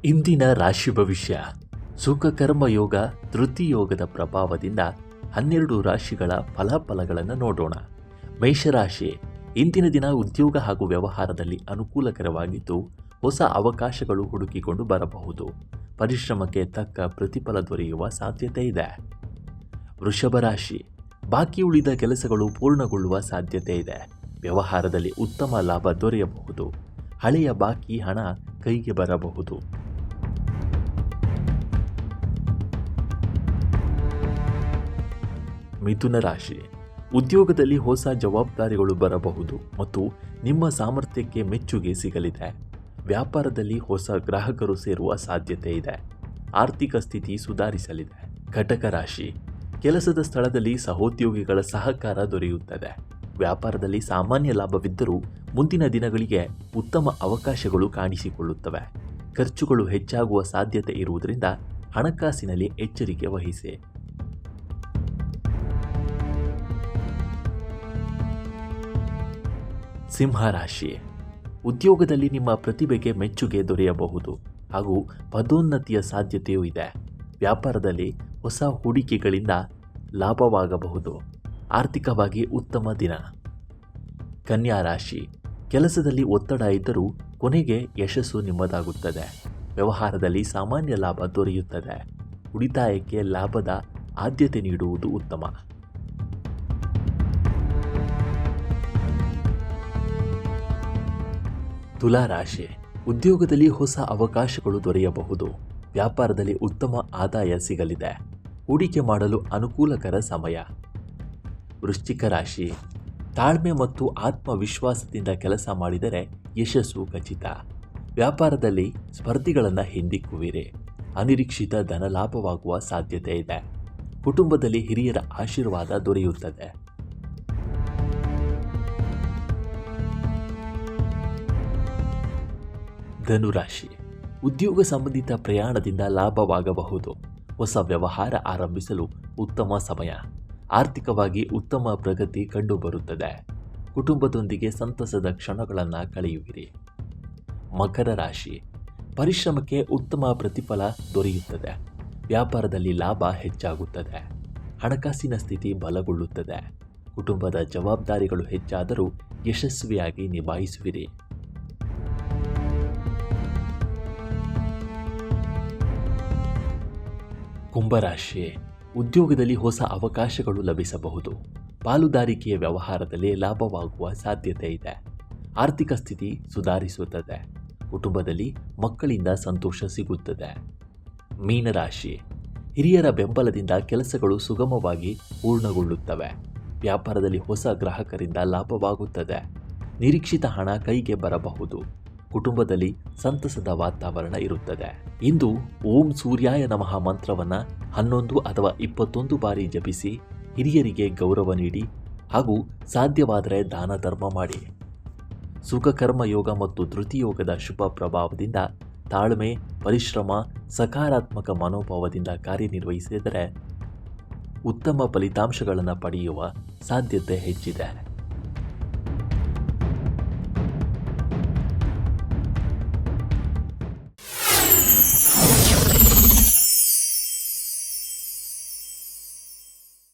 ಇಂದಿನ ರಾಶಿ ಭವಿಷ್ಯ. ಸುಖಕರ್ಮ ಯೋಗ ಧೃತಿಯೋಗದ ಪ್ರಭಾವದಿಂದ 12 ರಾಶಿಗಳ ಫಲಾಫಲಗಳನ್ನು ನೋಡೋಣ. ಮೇಷರಾಶಿ. ಇಂದಿನ ದಿನ ಉದ್ಯೋಗ ಹಾಗೂ ವ್ಯವಹಾರದಲ್ಲಿ ಅನುಕೂಲಕರವಾಗಿದ್ದು ಹೊಸ ಅವಕಾಶಗಳು ಹುಡುಕಿಕೊಂಡು ಬರಬಹುದು. ಪರಿಶ್ರಮಕ್ಕೆ ತಕ್ಕ ಪ್ರತಿಫಲ ದೊರೆಯುವ ಸಾಧ್ಯತೆ ಇದೆ. ವೃಷಭ ರಾಶಿ. ಬಾಕಿ ಉಳಿದ ಕೆಲಸಗಳು ಪೂರ್ಣಗೊಳ್ಳುವ ಸಾಧ್ಯತೆ ಇದೆ. ವ್ಯವಹಾರದಲ್ಲಿ ಉತ್ತಮ ಲಾಭ ದೊರೆಯಬಹುದು. ಹಳೆಯ ಬಾಕಿ ಹಣ ಕೈಗೆ ಬರಬಹುದು. ಮಿಥುನ ರಾಶಿ. ಉದ್ಯೋಗದಲ್ಲಿ ಹೊಸ ಜವಾಬ್ದಾರಿಗಳು ಬರಬಹುದು ಮತ್ತು ನಿಮ್ಮ ಸಾಮರ್ಥ್ಯಕ್ಕೆ ಮೆಚ್ಚುಗೆ ಸಿಗಲಿದೆ. ವ್ಯಾಪಾರದಲ್ಲಿ ಹೊಸ ಗ್ರಾಹಕರು ಸೇರುವ ಸಾಧ್ಯತೆ ಇದೆ. ಆರ್ಥಿಕ ಸ್ಥಿತಿ ಸುಧಾರಿಸಲಿದೆ. ಕಟಕ ರಾಶಿ. ಕೆಲಸದ ಸ್ಥಳದಲ್ಲಿ ಸಹೋದ್ಯೋಗಿಗಳ ಸಹಕಾರ ದೊರೆಯುತ್ತದೆ. ವ್ಯಾಪಾರದಲ್ಲಿ ಸಾಮಾನ್ಯ ಲಾಭವಿದ್ದರೂ ಮುಂದಿನ ದಿನಗಳಿಗೆ ಉತ್ತಮ ಅವಕಾಶಗಳು ಕಾಣಿಸಿಕೊಳ್ಳುತ್ತವೆ. ಖರ್ಚುಗಳು ಹೆಚ್ಚಾಗುವ ಸಾಧ್ಯತೆ ಇರುವುದರಿಂದ ಹಣಕಾಸಿನಲ್ಲಿ ಎಚ್ಚರಿಕೆ ವಹಿಸಿ. ಸಿಂಹರಾಶಿ. ಉದ್ಯೋಗದಲ್ಲಿ ನಿಮ್ಮ ಪ್ರತಿಭೆಗೆ ಮೆಚ್ಚುಗೆ ದೊರೆಯಬಹುದು ಹಾಗೂ ಪದೋನ್ನತಿಯ ಸಾಧ್ಯತೆಯೂ ಇದೆ. ವ್ಯಾಪಾರದಲ್ಲಿ ಹೊಸ ಹೂಡಿಕೆಗಳಿಂದ ಲಾಭವಾಗಬಹುದು. ಆರ್ಥಿಕವಾಗಿ ಉತ್ತಮ ದಿನ. ಕನ್ಯಾ ರಾಶಿ. ಕೆಲಸದಲ್ಲಿ ಒತ್ತಡ ಇದ್ದರೂ ಕೊನೆಗೆ ಯಶಸ್ಸು ನಿಮ್ಮದಾಗುತ್ತದೆ. ವ್ಯವಹಾರದಲ್ಲಿ ಸಾಮಾನ್ಯ ಲಾಭ ದೊರೆಯುತ್ತದೆ. ಉಳಿತಾಯಕ್ಕೆ ಲಾಭದ ಆದ್ಯತೆ ನೀಡುವುದು ಉತ್ತಮ. ತುಲಾ ರಾಶಿ. ಉದ್ಯೋಗದಲ್ಲಿ ಹೊಸ ಅವಕಾಶಗಳು ದೊರೆಯಬಹುದು. ವ್ಯಾಪಾರದಲ್ಲಿ ಉತ್ತಮ ಆದಾಯ ಸಿಗಲಿದೆ. ಹೂಡಿಕೆ ಮಾಡಲು ಅನುಕೂಲಕರ ಸಮಯ. ವೃಶ್ಚಿಕ ರಾಶಿ. ತಾಳ್ಮೆ ಮತ್ತು ಆತ್ಮವಿಶ್ವಾಸದಿಂದ ಕೆಲಸ ಮಾಡಿದರೆ ಯಶಸ್ಸು ಖಚಿತ. ವ್ಯಾಪಾರದಲ್ಲಿ ಸ್ಪರ್ಧಿಗಳನ್ನು ಹಿಂದಿಕ್ಕುವಿರಿ. ಅನಿರೀಕ್ಷಿತ ಧನಲಾಭವಾಗುವ ಸಾಧ್ಯತೆ ಇದೆ. ಕುಟುಂಬದಲ್ಲಿ ಹಿರಿಯರ ಆಶೀರ್ವಾದ ದೊರೆಯುತ್ತದೆ. ಧನುರಾಶಿ. ಉದ್ಯೋಗ ಸಂಬಂಧಿತ ಪ್ರಯಾಣದಿಂದ ಲಾಭವಾಗಬಹುದು. ಹೊಸ ವ್ಯವಹಾರ ಆರಂಭಿಸಲು ಉತ್ತಮ ಸಮಯ. ಆರ್ಥಿಕವಾಗಿ ಉತ್ತಮ ಪ್ರಗತಿ ಕಂಡುಬರುತ್ತದೆ. ಕುಟುಂಬದೊಂದಿಗೆ ಸಂತಸದ ಕ್ಷಣಗಳನ್ನು ಕಳೆಯುವಿರಿ. ಮಕರ ರಾಶಿ. ಪರಿಶ್ರಮಕ್ಕೆ ಉತ್ತಮ ಪ್ರತಿಫಲ ದೊರೆಯುತ್ತದೆ. ವ್ಯಾಪಾರದಲ್ಲಿ ಲಾಭ ಹೆಚ್ಚಾಗುತ್ತದೆ. ಹಣಕಾಸಿನ ಸ್ಥಿತಿ ಬಲಗೊಳ್ಳುತ್ತದೆ. ಕುಟುಂಬದ ಜವಾಬ್ದಾರಿಗಳು ಹೆಚ್ಚಾದರೂ ಯಶಸ್ವಿಯಾಗಿ ನಿಭಾಯಿಸುವಿರಿ. ಕುಂಭರಾಶಿ. ಉದ್ಯೋಗದಲ್ಲಿ ಹೊಸ ಅವಕಾಶಗಳು ಲಭಿಸಬಹುದು. ಪಾಲುದಾರಿಕೆಯ ವ್ಯವಹಾರದಲ್ಲಿ ಲಾಭವಾಗುವ ಸಾಧ್ಯತೆ ಇದೆ. ಆರ್ಥಿಕ ಸ್ಥಿತಿ ಸುಧಾರಿಸುತ್ತದೆ. ಕುಟುಂಬದಲ್ಲಿ ಮಕ್ಕಳಿಂದ ಸಂತೋಷ ಸಿಗುತ್ತದೆ. ಮೀನರಾಶಿ. ಹಿರಿಯರ ಬೆಂಬಲದಿಂದ ಕೆಲಸಗಳು ಸುಗಮವಾಗಿ ಪೂರ್ಣಗೊಳ್ಳುತ್ತವೆ. ವ್ಯಾಪಾರದಲ್ಲಿ ಹೊಸ ಗ್ರಾಹಕರಿಂದ ಲಾಭವಾಗುತ್ತದೆ. ನಿರೀಕ್ಷಿತ ಹಣ ಕೈಗೆ ಬರಬಹುದು. ಕುಟುಂಬದಲ್ಲಿ ಸಂತಸದ ವಾತಾವರಣ ಇರುತ್ತದೆ. ಇಂದು ಓಂ ಸೂರ್ಯಾಯ ನಮಃ ಮಂತ್ರವನ್ನು 11 ಅಥವಾ 21 ಬಾರಿ ಜಪಿಸಿ ಹಿರಿಯರಿಗೆ ಗೌರವ ನೀಡಿ ಹಾಗೂ ಸಾಧ್ಯವಾದರೆ ದಾನ ಧರ್ಮ ಮಾಡಿ. ಸುಖಕರ್ಮ ಯೋಗ ಮತ್ತು ಧೃತಿಯೋಗದ ಶುಭ ಪ್ರಭಾವದಿಂದ ತಾಳ್ಮೆ, ಪರಿಶ್ರಮ, ಸಕಾರಾತ್ಮಕ ಮನೋಭಾವದಿಂದ ಕಾರ್ಯನಿರ್ವಹಿಸಿದರೆ ಉತ್ತಮ ಫಲಿತಾಂಶಗಳನ್ನು ಪಡೆಯುವ ಸಾಧ್ಯತೆ ಹೆಚ್ಚಿದೆ.